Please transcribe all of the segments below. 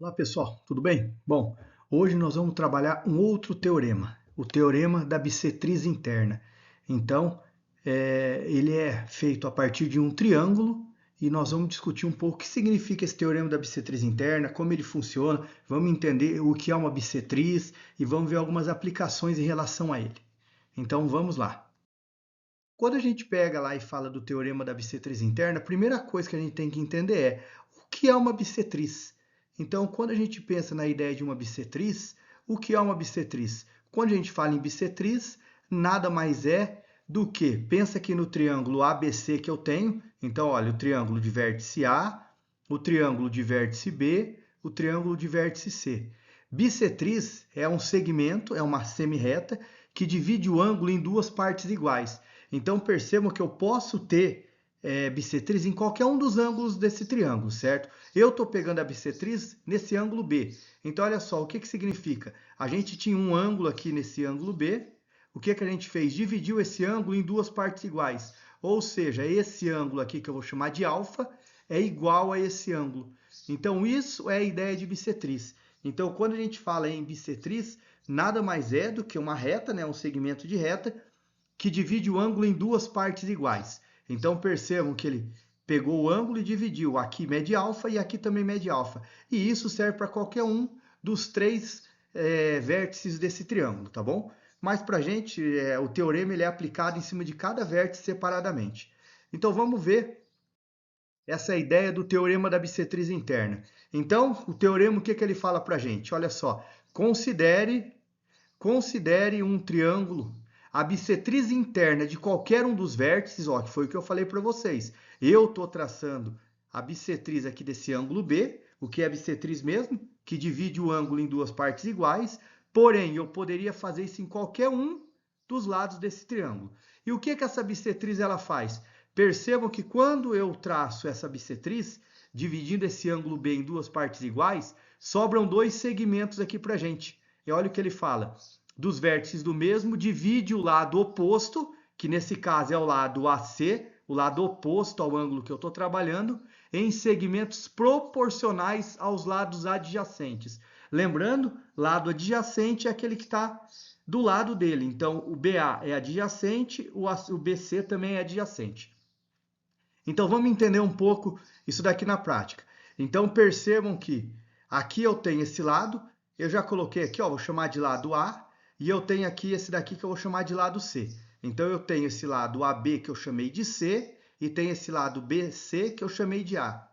Olá pessoal, tudo bem? Bom, hoje nós vamos trabalhar um outro teorema, o teorema da bissetriz interna. Então, ele é feito a partir de um triângulo e nós vamos discutir um pouco o que significa esse teorema da bissetriz interna, como ele funciona, vamos entender o que é uma bissetriz e vamos ver algumas aplicações em relação a ele. Então, vamos lá. Quando a gente pega lá e fala do teorema da bissetriz interna, a primeira coisa que a gente tem que entender é o que é uma bissetriz. Então, quando a gente pensa na ideia de uma bissetriz, o que é uma bissetriz? Quando a gente fala em bissetriz, nada mais é do que, pensa aqui no triângulo ABC que eu tenho, então olha, o triângulo de vértice A, o triângulo de vértice B, o triângulo de vértice C. Bissetriz é um segmento, é uma semirreta, que divide o ângulo em duas partes iguais. Então percebam que eu posso ter bissetriz em qualquer um dos ângulos desse triângulo, certo? Eu estou pegando a bissetriz nesse ângulo B. Então olha só, o que significa? A gente tinha um ângulo aqui nesse ângulo B. O que a gente fez? Dividiu esse ângulo em duas partes iguais. Ou seja, esse ângulo aqui que eu vou chamar de alfa é igual a esse ângulo. Então isso é a ideia de bissetriz. Então quando a gente fala em bissetriz, nada mais é do que uma reta, né, um segmento de reta, que divide o ângulo em duas partes iguais. Então percebam que ele pegou o ângulo e dividiu. Aqui mede alfa e aqui também mede alfa. E isso serve para qualquer um dos três vértices desse triângulo, tá bom? Mas para a gente, o teorema ele é aplicado em cima de cada vértice separadamente. Então vamos ver essa ideia do teorema da bissetriz interna. Então, o teorema, o que ele fala para a gente? Olha só, considere um triângulo, a bissetriz interna de qualquer um dos vértices, ó, que foi o que eu falei para vocês. Eu estou traçando a bissetriz aqui desse ângulo B, o que é a bissetriz mesmo, que divide o ângulo em duas partes iguais, porém, eu poderia fazer isso em qualquer um dos lados desse triângulo. E o que essa bissetriz ela faz? Percebam que quando eu traço essa bissetriz, dividindo esse ângulo B em duas partes iguais, sobram dois segmentos aqui para a gente. E olha o que ele fala. Dos vértices do mesmo, divide o lado oposto, que nesse caso é o lado AC, o lado oposto ao ângulo que eu estou trabalhando, em segmentos proporcionais aos lados adjacentes. Lembrando, lado adjacente é aquele que está do lado dele. Então, o BA é adjacente, o BC também é adjacente. Então, vamos entender um pouco isso daqui na prática. Então, percebam que aqui eu tenho esse lado, eu já coloquei aqui, ó, vou chamar de lado A, e eu tenho aqui esse daqui que eu vou chamar de lado C. Então, eu tenho esse lado AB que eu chamei de C, e tem esse lado BC que eu chamei de A.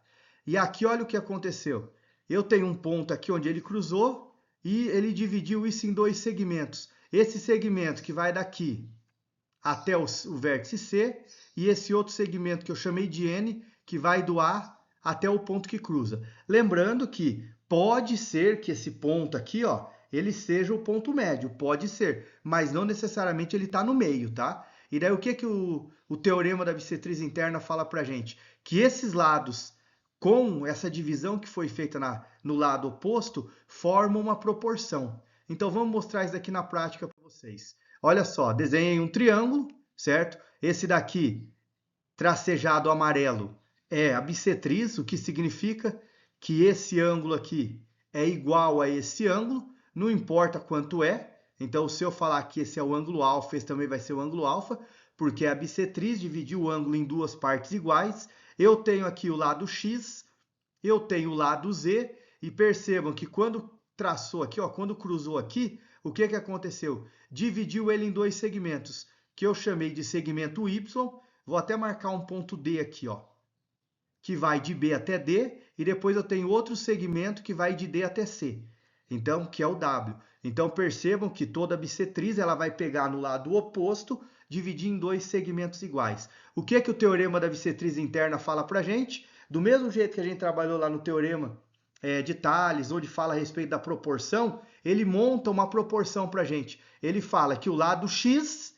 E aqui, olha o que aconteceu. Eu tenho um ponto aqui onde ele cruzou, e ele dividiu isso em dois segmentos. Esse segmento que vai daqui até o vértice C, e esse outro segmento que eu chamei de N, que vai do A até o ponto que cruza. Lembrando que pode ser que esse ponto aqui, ó, ele seja o ponto médio, pode ser, mas não necessariamente ele está no meio, tá? E daí o que o teorema da bissetriz interna fala para a gente? Que esses lados, com essa divisão que foi feita no lado oposto, formam uma proporção. Então vamos mostrar isso aqui na prática para vocês. Olha só, desenhei um triângulo, certo? Esse daqui, tracejado amarelo, é a bissetriz, o que significa que esse ângulo aqui é igual a esse ângulo, não importa quanto é. Então, se eu falar que esse é o ângulo alfa, esse também vai ser o ângulo alfa, porque a bissetriz dividiu o ângulo em duas partes iguais. Eu tenho aqui o lado X, eu tenho o lado Z, e percebam que quando traçou aqui, ó, quando cruzou aqui, o que aconteceu? Dividiu ele em dois segmentos, que eu chamei de segmento Y. Vou até marcar um ponto D aqui, ó, que vai de B até D, e depois eu tenho outro segmento que vai de D até C, então, que é o W. Então, percebam que toda bissetriz ela vai pegar no lado oposto, dividir em dois segmentos iguais. O que o teorema da bissetriz interna fala para a gente? Do mesmo jeito que a gente trabalhou lá no teorema de Tales, onde fala a respeito da proporção, ele monta uma proporção para a gente. Ele fala que o lado X,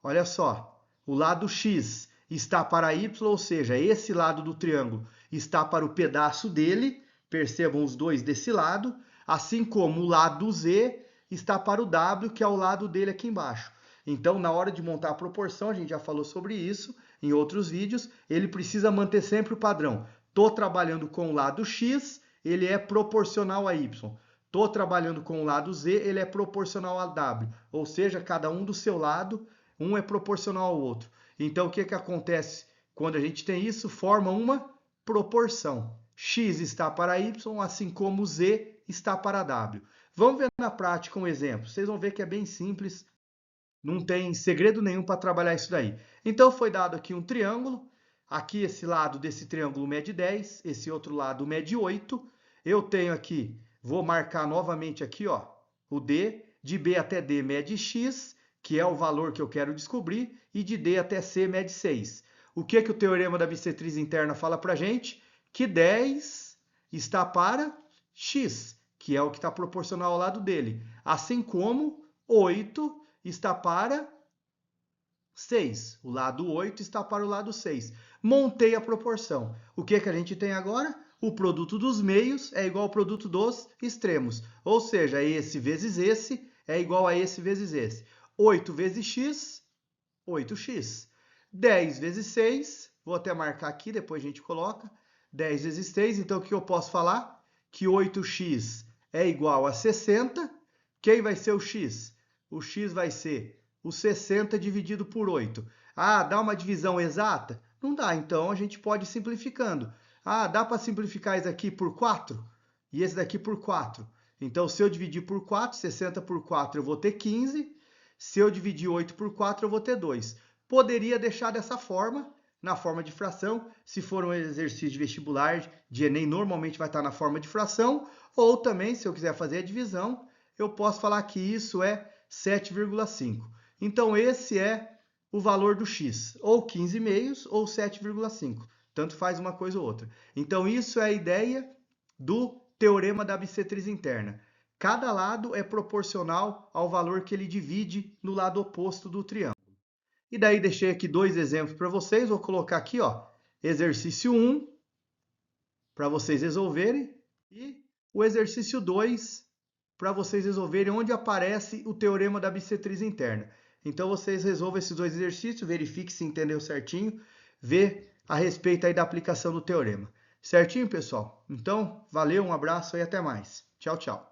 olha só, o lado X está para Y, ou seja, esse lado do triângulo está para o pedaço dele, percebam os dois desse lado, assim como o lado Z está para o W, que é o lado dele aqui embaixo. Então, na hora de montar a proporção, a gente já falou sobre isso em outros vídeos, ele precisa manter sempre o padrão. Estou trabalhando com o lado X, ele é proporcional a y. Estou trabalhando com o lado z, ele é proporcional a w, ou seja, cada um do seu lado, um é proporcional ao outro. Então, o que acontece quando a gente tem isso? Forma uma proporção. X está para y, assim como z está para w. Vamos ver na prática um exemplo. Vocês vão ver que é bem simples, não tem segredo nenhum para trabalhar isso daí. Então, foi dado aqui um triângulo. Aqui, esse lado desse triângulo mede 10, esse outro lado mede 8. Eu tenho aqui, vou marcar novamente aqui, ó, o D. De B até D mede X, que é o valor que eu quero descobrir, e de D até C mede 6. O que o teorema da bissetriz interna fala para a gente? Que 10 está para X, que é o que está proporcional ao lado dele. Assim como 8 está para 6. O lado 8 está para o lado 6. Montei a proporção. O que a gente tem agora? O produto dos meios é igual ao produto dos extremos. Ou seja, esse vezes esse é igual a esse vezes esse. 8 vezes x, 8x. 10 vezes 6, vou até marcar aqui, depois a gente coloca. 10 vezes 6, então o que eu posso falar? Que 8x é igual a 60. Quem vai ser o x? O x vai ser o 60 dividido por 8. Ah, dá uma divisão exata? Não dá, então a gente pode ir simplificando. Ah, dá para simplificar isso aqui por 4? E esse daqui por 4. Então, se eu dividir por 4, 60 por 4, eu vou ter 15. Se eu dividir 8 por 4, eu vou ter 2. Poderia deixar dessa forma, na forma de fração. Se for um exercício de vestibular, de Enem, normalmente vai estar na forma de fração. Ou também, se eu quiser fazer a divisão, eu posso falar que isso é 7,5. Então, esse é o valor do x, ou 15 meios ou 7,5. Tanto faz uma coisa ou outra. Então, isso é a ideia do teorema da bissetriz interna. Cada lado é proporcional ao valor que ele divide no lado oposto do triângulo. E daí deixei aqui dois exemplos para vocês. Vou colocar aqui, ó, exercício 1, para vocês resolverem, e o exercício 2, para vocês resolverem onde aparece o teorema da bissetriz interna. Então, vocês resolvam esses dois exercícios, verifiquem se entendeu certinho, vê a respeito aí da aplicação do teorema. Certinho, pessoal? Então, valeu, um abraço e até mais. Tchau, tchau.